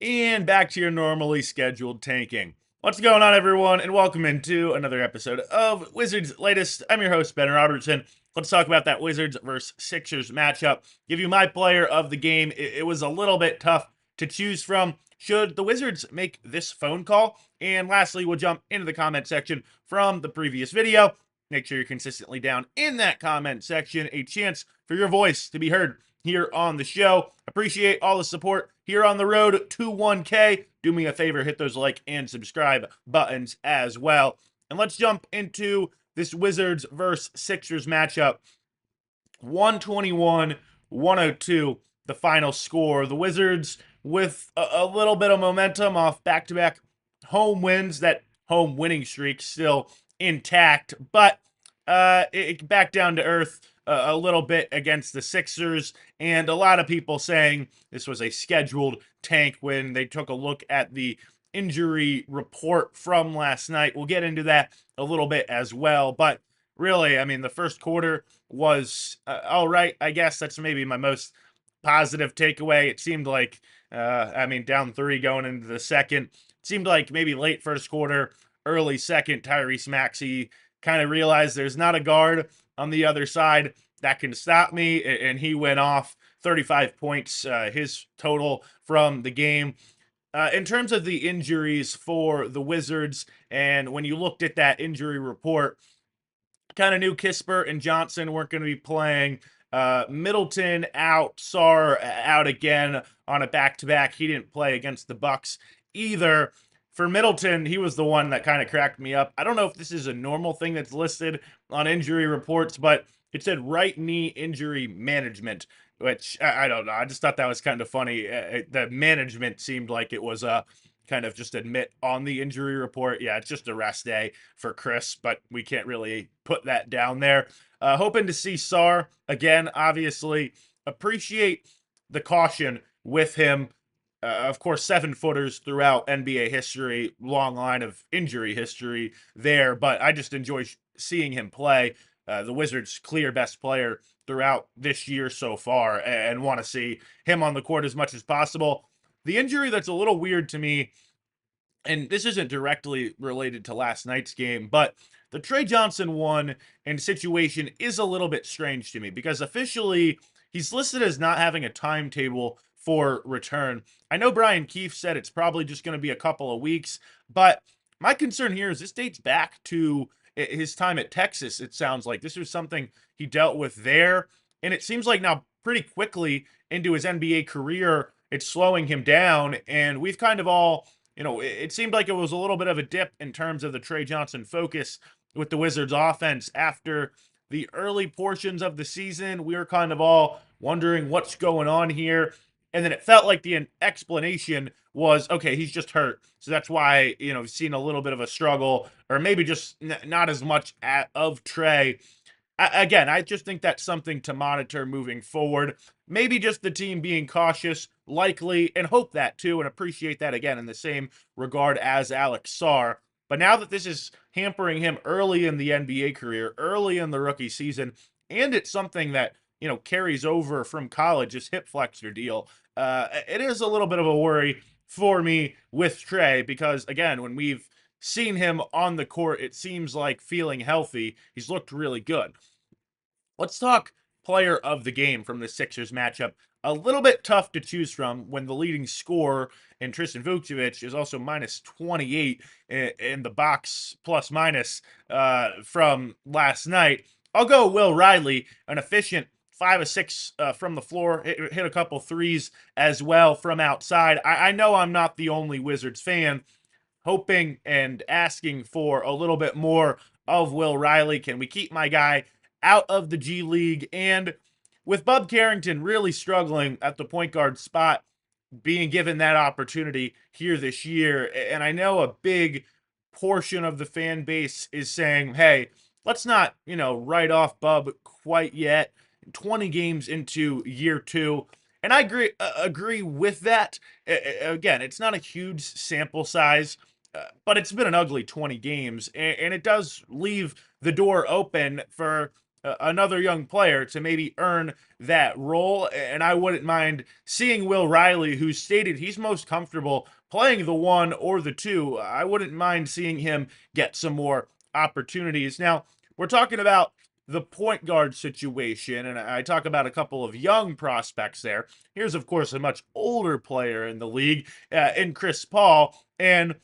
And back to your normally scheduled tanking. What's going on, everyone, and welcome into another episode of Wizards Latest. I'm your host, Ben Robertson. Let's talk about that Wizards versus Sixers matchup. Give you my player of the game. It was a little bit tough to choose from. Should the Wizards make this phone call? And lastly, we'll jump into the comment section from the previous video. Make sure you're consistently down in that comment section. A chance for your voice to be heard here on the show. Appreciate all the support here on the road to 1K. Do me a favor, hit those like and subscribe buttons as well. And let's jump into this Wizards versus Sixers matchup. 121-102, the final score. The Wizards with a little bit of momentum off back-to-back home wins. That home winning streak still intact, but it back down to earth a little bit against the Sixers, and a lot of people saying this was a scheduled tank when they took a look at the injury report from last night. We'll get into that a little bit as well, but really, I mean, the first quarter was all right. I guess that's maybe my most positive takeaway. It seemed like, down three going into the second, it seemed like maybe late first quarter, early second, Tyrese Maxey kind of realized there's not a guard on the other side that can stop me, and he went off 35 points, his total from the game. In terms of the injuries for the Wizards, and when you looked at that injury report, kind of knew Kispert and Johnson weren't going to be playing. Middleton out, Sarr out again on a back-to-back. He didn't play against the Bucks either. For Middleton, he was the one that kind of cracked me up. I don't know if this is a normal thing that's listed on injury reports, but it said right knee injury management, which I don't know. I just thought that was kind of funny. The management seemed like it was kind of just admit on the injury report. Yeah, it's just a rest day for Chris, but we can't really put that down there. Hoping to see Sarr again, obviously. Appreciate the caution with him. Of course, 7-footers throughout NBA history, long line of injury history there, but I just enjoy seeing him play. The Wizards' clear best player throughout this year so far, and want to see him on the court as much as possible. The injury that's a little weird to me, and this isn't directly related to last night's game, but the Trey Johnson one and situation is a little bit strange to me because officially he's listed as not having a timetable for return. I know Brian Keefe said it's probably just going to be a couple of weeks, but my concern here is this dates back to his time at Texas. It sounds like this was something he dealt with there, and it seems like now pretty quickly into his NBA career, it's slowing him down, and we've kind of all it seemed like it was a little bit of a dip in terms of the Trey Johnson focus with the Wizards offense after the early portions of the season. We were kind of all wondering what's going on here. And then it felt like the explanation was, okay, he's just hurt. So that's why, we've seen a little bit of a struggle, or maybe just not as much of Trey. Again, I just think that's something to monitor moving forward. Maybe just the team being cautious, likely, and hope that too, and appreciate that again in the same regard as Alex Sarr. But now that this is hampering him early in the NBA career, early in the rookie season, and it's something that, carries over from college, his hip flexor deal, it is a little bit of a worry for me with Trey because, again, when we've seen him on the court, it seems like feeling healthy. He's looked really good. Let's talk player of the game from the Sixers matchup. A little bit tough to choose from when the leading scorer in Tristan Vukcevic is also minus 28 in the box plus minus from last night. I'll go Will Riley, an efficient 5 of 6 from the floor, hit a couple threes as well from outside. I know I'm not the only Wizards fan hoping and asking for a little bit more of Will Riley. Can we keep my guy out of the G League? And with Bub Carrington really struggling at the point guard spot, being given that opportunity here this year, and I know a big portion of the fan base is saying, hey, let's not, write off Bub quite yet. 20 games into year two. And I agree with that. Again, it's not a huge sample size, but it's been an ugly 20 games, and it does leave the door open for another young player to maybe earn that role. And I wouldn't mind seeing Will Riley, who stated he's most comfortable playing the one or the two. I wouldn't mind seeing him get some more opportunities. Now, we're talking about the point guard situation, and I talk about a couple of young prospects there. Here's, of course, a much older player in the league, in Chris Paul. And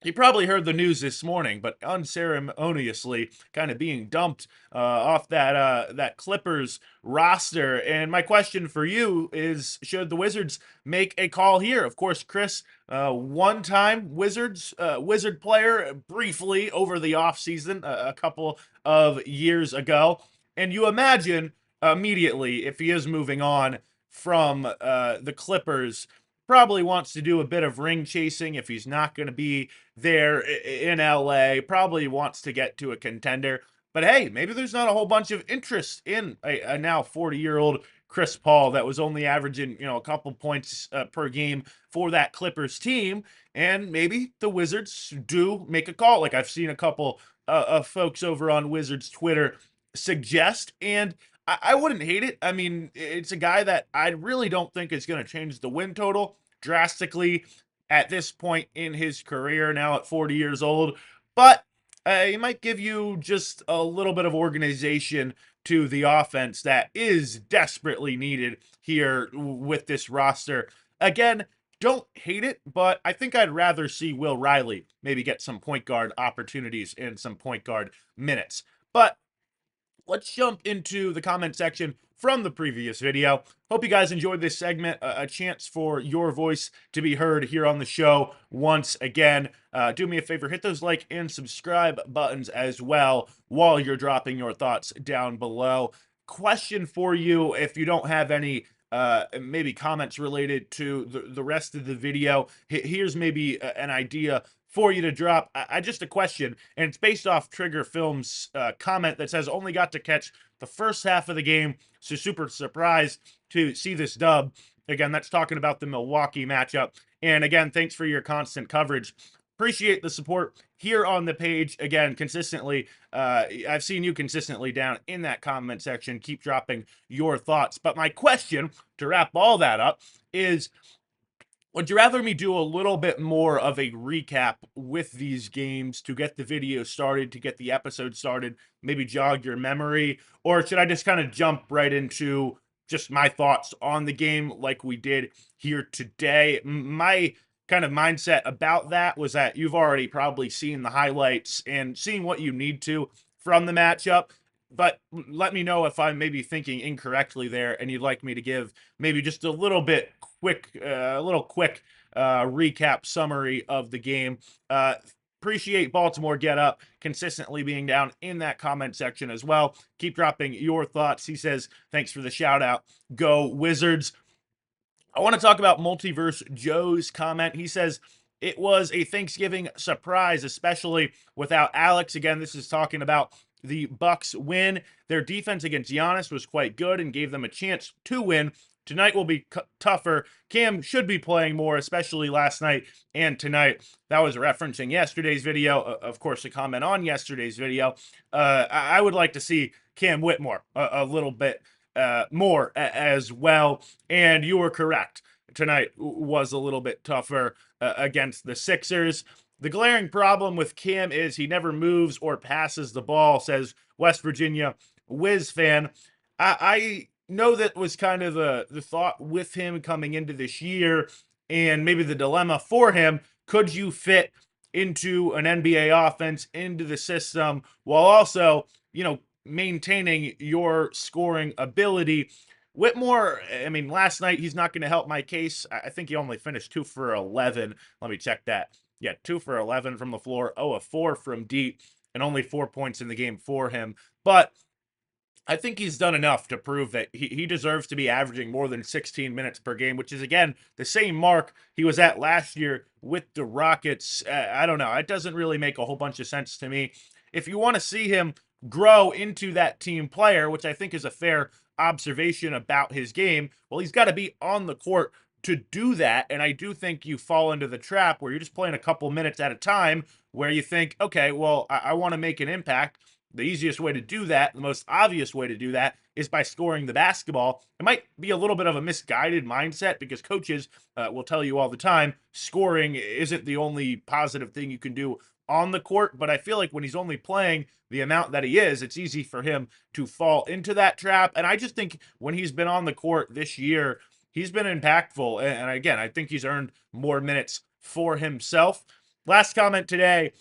you probably heard the news this morning, but unceremoniously kind of being dumped off that Clippers roster. And my question for you is: should the Wizards make a call here? Of course, Chris, one-time Wizard player, briefly over the offseason, a couple of years ago. And you imagine immediately, if he is moving on from the Clippers, probably wants to do a bit of ring chasing if he's not going to be there in LA, probably wants to get to a contender. But hey, maybe there's not a whole bunch of interest in a now 40-year-old Chris Paul that was only averaging, a couple points per game for that Clippers team. And maybe the Wizards do make a call, like I've seen a couple of folks over on Wizards Twitter suggest. And I wouldn't hate it. I mean, it's a guy that I really don't think is going to change the win total drastically at this point in his career, now at 40 years old. But he might give you just a little bit of organization to the offense that is desperately needed here with this roster. Again, don't hate it, but I think I'd rather see Will Riley maybe get some point guard opportunities and some point guard minutes. But let's jump into the comment section from the previous video. Hope you guys enjoyed this segment, a chance for your voice to be heard here on the show once again. Do me a favor, hit those like and subscribe buttons as well while you're dropping your thoughts down below. Question for you, if you don't have any maybe comments related to the rest of the video, here's maybe an idea for you to drop. Just a question, and it's based off Trigger Films' comment that says only got to catch the first half of the game, so super surprised to see this dub. Again, that's talking about the Milwaukee matchup. And again, thanks for your constant coverage. Appreciate the support here on the page. Again, consistently, I've seen you consistently down in that comment section. Keep dropping your thoughts. But my question, to wrap all that up, is: would you rather me do a little bit more of a recap with these games to get the video started, to get the episode started, maybe jog your memory? Or should I just kind of jump right into just my thoughts on the game like we did here today? My kind of mindset about that was that you've already probably seen the highlights and seen what you need to from the matchup. But let me know if I'm maybe thinking incorrectly there and you'd like me to give maybe just a little bit quick, recap summary of the game. Appreciate Baltimore Get Up consistently being down in that comment section as well. Keep dropping your thoughts. He says, thanks for the shout out. Go Wizards. I want to talk about Multiverse Joe's comment. He says, it was a Thanksgiving surprise, especially without Alex. Again, this is talking about the Bucks win. Their defense against Giannis was quite good and gave them a chance to win. Tonight will be tougher. Cam should be playing more, especially last night and tonight. That was referencing yesterday's video. Of course, a comment on yesterday's video. I would like to see Cam Whitmore a little bit more as well. And you were correct. Tonight was a little bit tougher against the Sixers. The glaring problem with Cam is he never moves or passes the ball, says West Virginia Wiz fan. I know that was kind of the thought with him coming into this year, and maybe the dilemma for him. Could you fit into an NBA offense, into the system, while also, maintaining your scoring ability? Whitmore, I mean, last night he's not going to help my case. I think he only finished 2 for 11. Let me check that. Yeah, 2 for 11 from the floor, 0 of 4 from deep, and only 4 points in the game for him. But I think he's done enough to prove that he deserves to be averaging more than 16 minutes per game, which is, again, the same mark he was at last year with the Rockets. I don't know. It doesn't really make a whole bunch of sense to me. If you want to see him grow into that team player, which I think is a fair observation about his game, well, he's got to be on the court to do that. And I do think you fall into the trap where you're just playing a couple minutes at a time where you think, okay, well, I want to make an impact. the easiest way to do that, the most obvious way to do that, is by scoring the basketball. It might be a little bit of a misguided mindset because coaches will tell you all the time scoring isn't the only positive thing you can do on the court. But I feel like when he's only playing the amount that he is, it's easy for him to fall into that trap. And I just think when he's been on the court this year, he's been impactful. And again, I think he's earned more minutes for himself. Last comment today,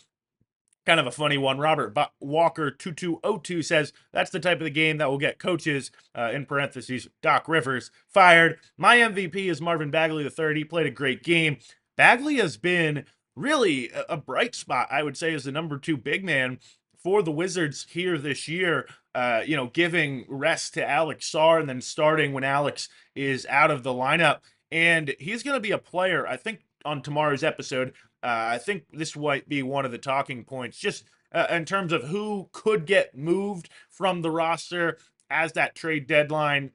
kind of a funny one. Robert Walker 2202 says that's the type of the game that will get coaches, in parentheses, Doc Rivers, fired. My MVP is Marvin Bagley III. He played a great game. Bagley has been really a bright spot, I would say, as the number 2 big man for the Wizards here this year. Giving rest to Alex Sarr and then starting when Alex is out of the lineup. And he's going to be a player, I think, on tomorrow's episode. I think this might be one of the talking points, just in terms of who could get moved from the roster as that trade deadline,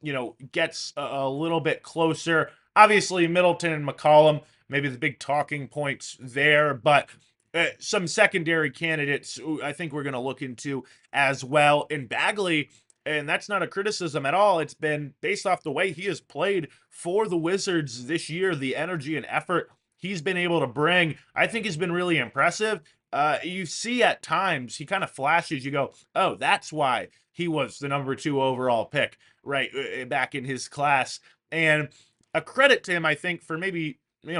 gets a little bit closer. Obviously, Middleton and McCollum, maybe the big talking points there, but some secondary candidates I think we're going to look into as well. In Bagley, and that's not a criticism at all. It's been based off the way he has played for the Wizards this year, the energy and effort he's been able to bring, I think has been really impressive. You see at times he kind of flashes. You go, oh, that's why he was the number 2 overall pick, right, back in his class. And a credit to him, I think, for maybe,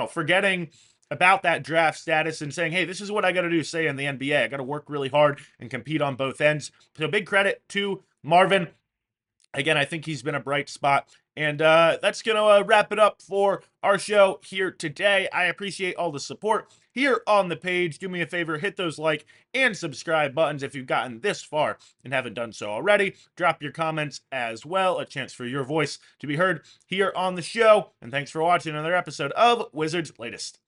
forgetting about that draft status and saying, hey, this is what I got to do, say, in the NBA. I got to work really hard and compete on both ends. So big credit to Marvin. Again, I think he's been a bright spot. And that's going to wrap it up for our show here today. I appreciate all the support here on the page. Do me a favor, hit those like and subscribe buttons if you've gotten this far and haven't done so already. Drop your comments as well, a chance for your voice to be heard here on the show. And thanks for watching another episode of Wizards Latest.